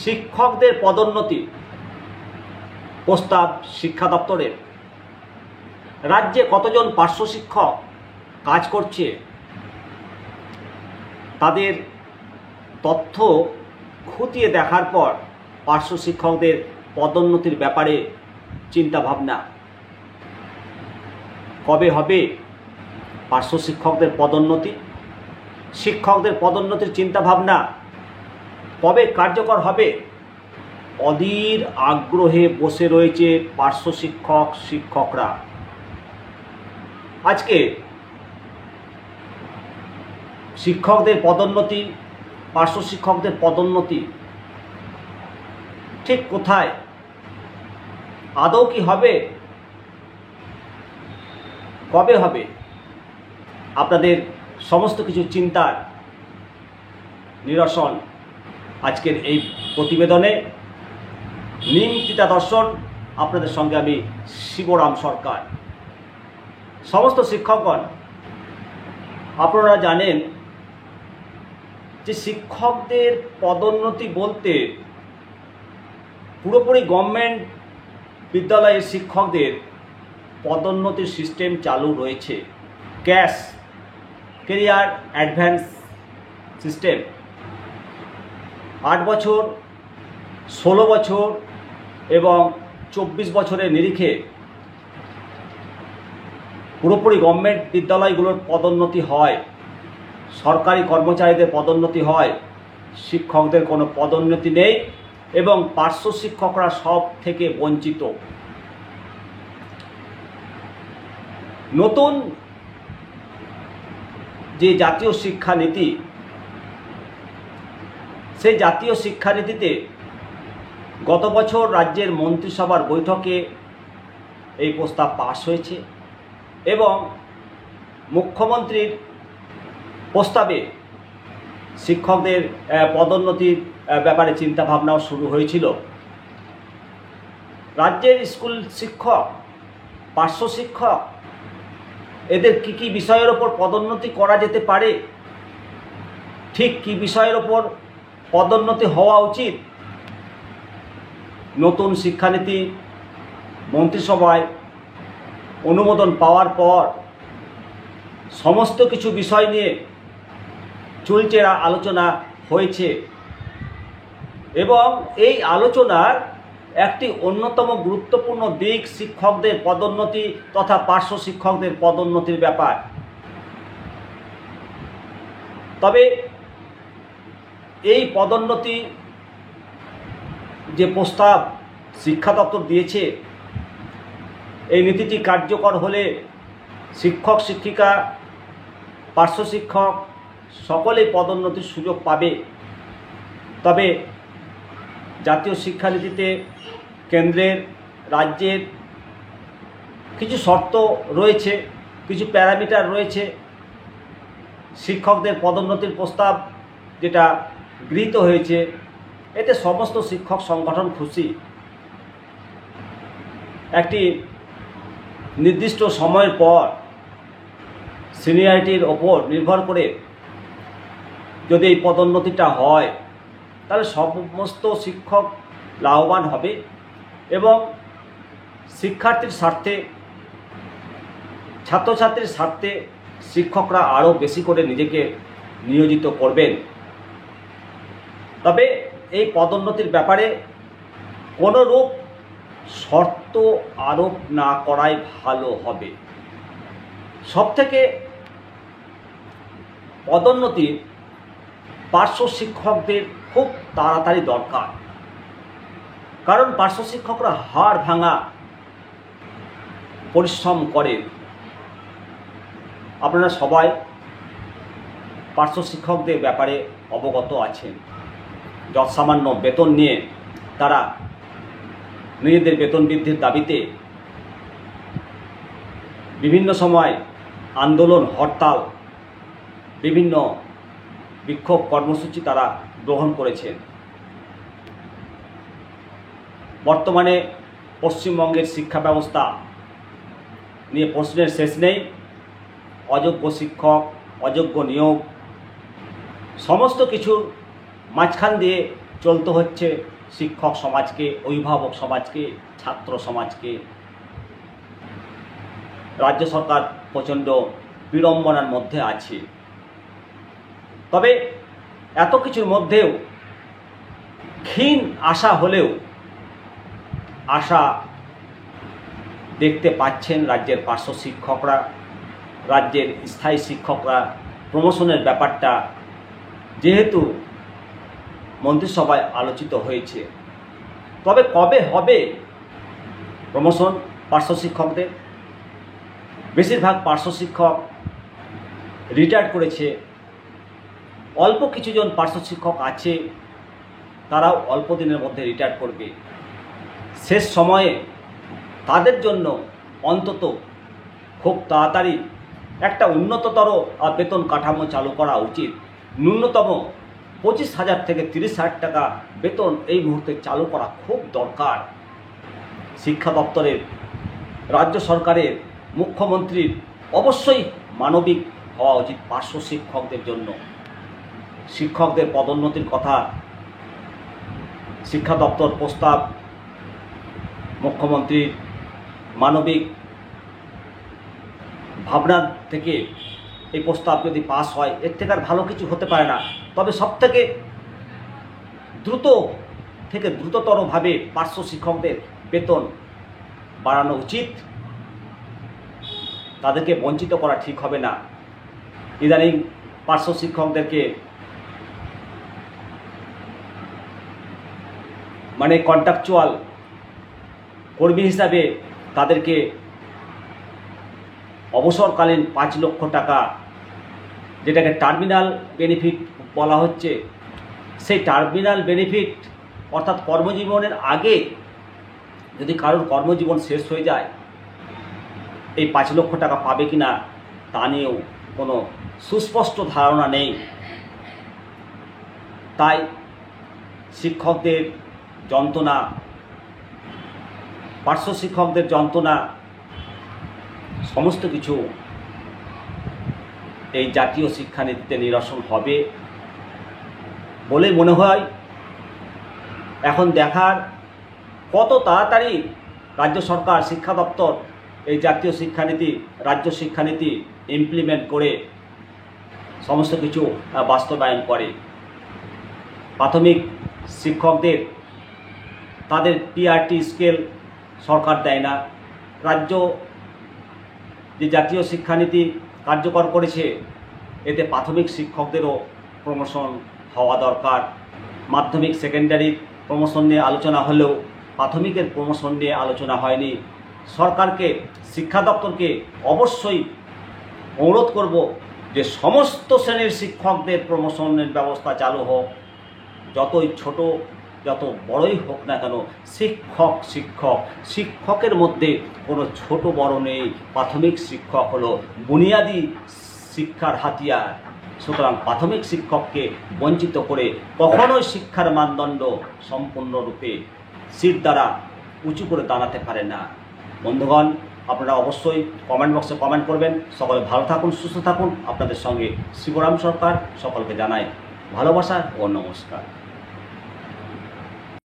শিক্ষকদের পদোন্নতি প্রস্তাব শিক্ষা দপ্তরের। রাজ্যে কতজন পার্শ্ব শিক্ষক কাজ করছে তাদের তথ্য খতিয়ে দেখার পর পার্শ্ব শিক্ষকদের পদোন্নতির ব্যাপারে চিন্তাভাবনা। কবে হবে পার্শ্ব শিক্ষকদের পদোন্নতি? শিক্ষকদের পদোন্নতির চিন্তাভাবনা কবে কার্যকর হবে? অধীর আগ্রহে বসে রয়েছে পার্শ্ব শিক্ষকরা। আজকে শিক্ষকদের পদোন্নতি, পার্শ্ব শিক্ষকদের পদোন্নতি ঠিক কোথায়, আদৌ কি হবে, কবে হবে? আপনাদের সমস্ত কিছু চিন্তার নিরসন আজকের এই প্রতিবেদনে। নিমতিতা দর্শন, আপনাদের সঙ্গে আমি শিবরাম সরকার। সমস্ত শিক্ষকগণ, আপনারা জানেন যে শিক্ষকদের পদোন্নতি বলতে পুরোপুরি গভর্নমেন্ট বিদ্যালয়ের শিক্ষকদের পদোন্নতির সিস্টেম চালু রয়েছে। ক্যাশ ক্যারিয়ার অ্যাডভান্স সিস্টেম 8 বছর, 16 বছর এবং 24 বছরের নিরিখে পুরোপুরি গভর্নমেন্ট বিদ্যালয়গুলোর পদোন্নতি হয়। সরকারি কর্মচারীদের পদোন্নতি হয়, শিক্ষকদের কোনো পদোন্নতি নেই এবং পার্শ্ব শিক্ষকরা সব থেকে বঞ্চিত। নতুন যে জাতীয় শিক্ষানীতি, সেই জাতীয় শিক্ষানীতিতে গত বছর রাজ্যের মন্ত্রিসভার বৈঠকে এই প্রস্তাব পাস হয়েছে এবং মুখ্যমন্ত্রীর প্রস্তাবে শিক্ষকদের পদোন্নতির ব্যাপারে চিন্তাভাবনাও শুরু হয়েছিল। রাজ্যের স্কুল শিক্ষক, পার্শ্ব শিক্ষক, এদের কি কি বিষয়ের ওপর পদোন্নতি করা যেতে পারে, ঠিক কি বিষয়ের ওপর পদোন্নতি হওয়া উচিত, নতুন শিক্ষানীতি মন্ত্রিসভায় অনুমোদন পাওয়ার পর সমস্ত কিছু বিষয় নিয়ে চুলচেরা আলোচনা হয়েছে এবং এই আলোচনার একটি অন্যতম গুরুত্বপূর্ণ দিক শিক্ষকদের পদোন্নতি তথা পার্শ্ব শিক্ষকদের পদোন্নতির ব্যাপার। তবে এই পদোন্নতি যে প্রস্তাব শিক্ষা দপ্তর দিয়েছে, এই নীতিটি কার্যকর হলে শিক্ষক, শিক্ষিকা, পার্শ্ব শিক্ষক সকলেই পদোন্নতির সুযোগ পাবে। তবে জাতীয় শিক্ষানীতিতে কেন্দ্রের, রাজ্যের কিছু শর্ত রয়েছে, কিছু প্যারামিটার রয়েছে। শিক্ষকদের পদোন্নতির প্রস্তাব যেটা গৃহীত হয়েছে, এতে সমস্ত শিক্ষক সংগঠন খুশি। একটি নির্দিষ্ট সময়ের পর সিনিয়রিটির ওপর নির্ভর করে যদি এই পদোন্নতিটা হয়, তাহলে সমস্ত শিক্ষক লাভবান হবে এবং শিক্ষার্থীর স্বার্থে, ছাত্রছাত্রীর স্বার্থে শিক্ষকরা আরও বেশি করে নিজেকে নিয়োজিত করবেন। তবে এই পদোন্নতির ব্যাপারে কোনোরূপ শর্ত আরোপ না করাই ভালো হবে। সবথেকে পদোন্নতি পার্শ্ব শিক্ষকদের খুব তাড়াতাড়ি দরকার, কারণ পার্শ্ব শিক্ষকরা হাড় ভাঙা পরিশ্রম করেন। আপনারা সবাই পার্শ্ব শিক্ষকদের ব্যাপারে অবগত আছেন। যৎসামান্য বেতন নিয়ে তারা নিজেদের বেতন বৃদ্ধির দাবিতে বিভিন্ন সময় আন্দোলন, হরতাল, বিভিন্ন বিক্ষোভ কর্মসূচি তারা গ্রহণ করেছেন। বর্তমানে পশ্চিমবঙ্গের শিক্ষা ব্যবস্থা নিয়ে প্রশ্নের শেষ নেই। অযোগ্য শিক্ষক, অযোগ্য নিয়োগ, সমস্ত কিছুর মাঝখান দিয়ে চলতে হচ্ছে শিক্ষক সমাজকে, অভিভাবক সমাজকে, ছাত্র সমাজকে। রাজ্য সরকার প্রচণ্ড বিড়ম্বনার মধ্যে আছে। তবে এত কিছুর মধ্যেও ক্ষীণ আশা হলেও আশা দেখতে পাচ্ছেন রাজ্যের পার্শ্ব শিক্ষকরা, রাজ্যের স্থায়ী শিক্ষকরা। প্রমোশনের ব্যাপারটা যেহেতু মন্ত্রিসভায় আলোচিত হয়েছে, তবে কবে হবে প্রমোশন পার্শ্ব শিক্ষকদের? বেশিরভাগ পার্শ্ব শিক্ষক রিটায়ার করেছে। অল্প কিছুজন পার্শ্ব শিক্ষক আছে, তারাও অল্প দিনের মধ্যে রিটায়ার করবে। শেষ সময়ে তাদের জন্য অন্তত খুব তাড়াতাড়ি একটা উন্নততর বেতন কাঠামো চালু করা উচিত। ন্যূনতম 25,000 থেকে 30,000 টাকা বেতন এই মুহূর্তে চালু করা খুব দরকার। শিক্ষা দপ্তরের, রাজ্য সরকারের, মুখ্যমন্ত্রীর অবশ্যই মানবিক হওয়া উচিত পার্শ্ব শিক্ষকদের জন্য। শিক্ষকদের পদোন্নতির কথা শিক্ষা দপ্তর প্রস্তাব, মুখ্যমন্ত্রীর মানবিক ভাবনা থেকে এই প্রস্তাব যদি পাস হয়, এর থেকে আর ভালো কিছু হতে পারে না। তবে সবথেকে দ্রুততরভাবে পার্শ্ব শিক্ষকদের বেতন বাড়ানো উচিত। তাদেরকে বঞ্চিত করা ঠিক হবে না। ইদানিং পার্শ্ব শিক্ষকদেরকে কন্ট্রাকচুয়াল কর্মী হিসাবে তাদেরকে অবসরকালীন 5 লক্ষ টাকা, যেটাকে টার্মিনাল বেনিফিট বলা হচ্ছে, সেই টার্মিনাল বেনিফিট অর্থাৎ কর্মজীবনের আগে যদি কারোর কর্মজীবন শেষ হয়ে যায়, এই 5 লক্ষ টাকা পাবে কিনা তা নিয়েও কোনো সুস্পষ্ট ধারণা নেই। তাই শিক্ষকদের যন্ত্রণা, পার্শ্ব শিক্ষকদের যন্ত্রণা সমস্ত কিছু এই জাতীয় শিক্ষানীতিতে নিরসন হবে বলে মনে হয়। এখন দেখার কত তাড়াতাড়ি রাজ্য সরকার, শিক্ষা দপ্তর এই জাতীয় শিক্ষানীতি, রাজ্য শিক্ষানীতি ইমপ্লিমেন্ট করে সমস্ত কিছু বাস্তবায়ন করে। প্রাথমিক শিক্ষকদের তাদের পিআরটি স্কেল সরকার দেয় না। রাজ্য যে জাতীয় শিক্ষানীতি কার্যকর করেছে, এতে প্রাথমিক শিক্ষকদেরও প্রমোশন হওয়া দরকার। মাধ্যমিক, সেকেন্ডারি প্রমোশন নিয়ে আলোচনা হলেও প্রাথমিকের প্রমোশন নিয়ে আলোচনা হয়নি। সরকারকে, শিক্ষা দপ্তরকে অবশ্যই অনুরোধ করব যে সমস্ত শ্রেণীর শিক্ষকদের প্রমোশনের ব্যবস্থা চালু হোক। যতই ছোট, যত বড়ই হোক না কেন, শিক্ষকের মধ্যে কোনো ছোট বড় নেই। প্রাথমিক শিক্ষক হলো বুনিয়াদি শিক্ষার হাতিয়ার। সুতরাং প্রাথমিক শিক্ষককে বঞ্চিত করে কখনোই শিক্ষার মানদণ্ড সম্পূর্ণরূপে সিট দ্বারা উঁচু করে দাঁড়াতে পারে না। বন্ধুগণ, আপনারা অবশ্যই কমেন্ট বক্সে কমেন্ট করবেন। সকলে ভালো থাকুন, সুস্থ থাকুন। আপনাদের সঙ্গে শিবরাম সরকার সকলকে জানাই ভালোবাসা ও নমস্কার।